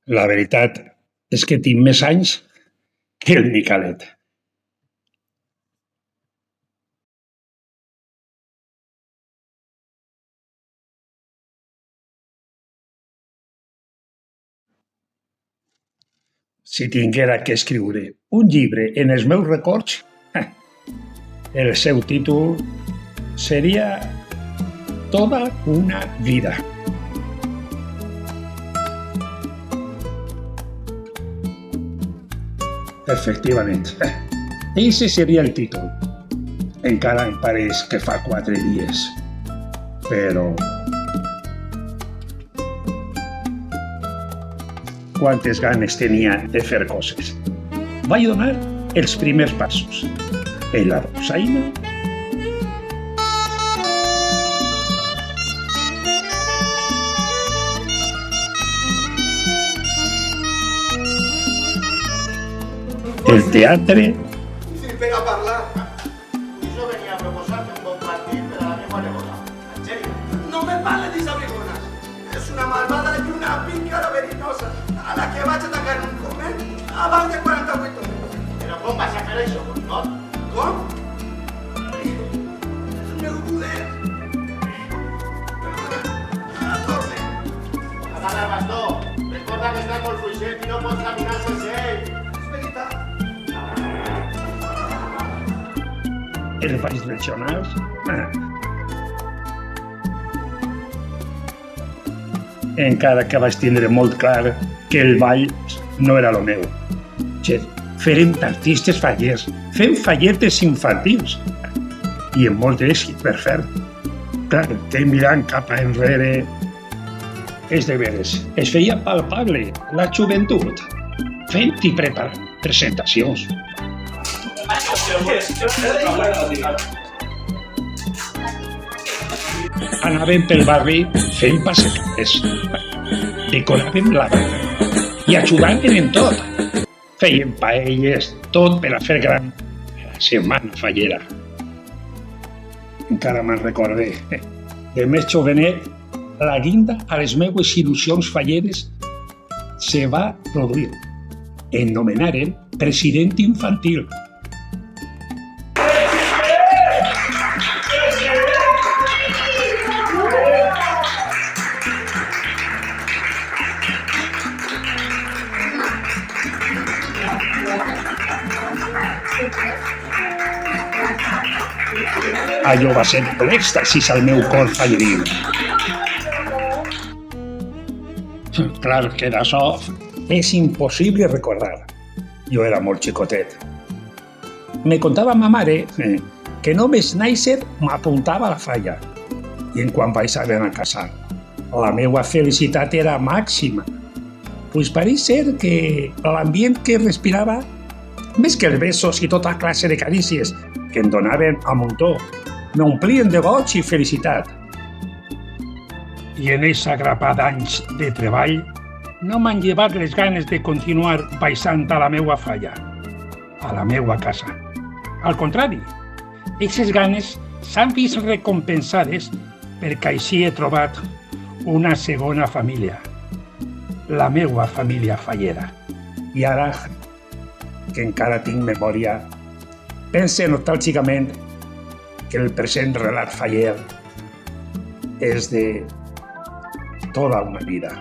La veritat és que tinc més anys que el Micalet. Si tinguera que escriure un llibre en els meus records, el seu títol seria Toda una vida. Efectivament, ese seria el títol. Encara em pareix que fa 4 dies. Però quantes ganes tenia de fer coses. Vaig donar els primers passos. En la dolçaina, el teatre, Sí, pega a parlar. Jo venia a proposar-te un bon partit per a la meva neboda. En sèrio. No me parles d'Isabrigones. És una malvada i una pícara verinosa a la que vaig atacar en un convent abans de 48 hores. Però com vas a fer això, no? Com? El meu poder. Perdona. Torne. Agarra el bastó. Recorda que estàs molt fluixet i no pots caminar sense ell. És veritat. els balls nacionals. Encara que vaig tindre molt clar que el ball no era el meu. Fèrem d'artistes fallers, fem falletes infantils i amb molt èxit per fer. Clar, que mirant cap enrere és de veres. Es feia palpable la joventut fent i preparant presentacions. Anàvem pel barri fent passetes, decoràvem la banda i ajudàvem en tot. Fèiem paelles, tot per a fer gran la setmana fallera. Encara me'n recordé. De més jovenet, la guinda a les meues il·lusions falleres se va produir. Em nomenaren president infantil. Allò va ser l'èxtasis al meu cor falleril. Clar que d'això és impossible recordar. Jo era molt xicotet. Me contava ma mare que només néixer m'apuntava a la falla. I en quan vaig haver a casar, la meva felicitat era màxima. Pues pareix ser que l'ambient que respirava, més que els besos i tota classe de carícies que em donaven a muntó, m'omplien de goig i felicitat. I en eixa grapa d'anys de treball no m'han llevat les ganes de continuar baixant a la meua falla, a la meua casa. Al contrari, eixes ganes s'han vist recompensades perquè així he trobat una segona família, la meua família fallera. I ara, que encara tinc memòria, pense nostàlgicament que el present relat faller és de tota una vida.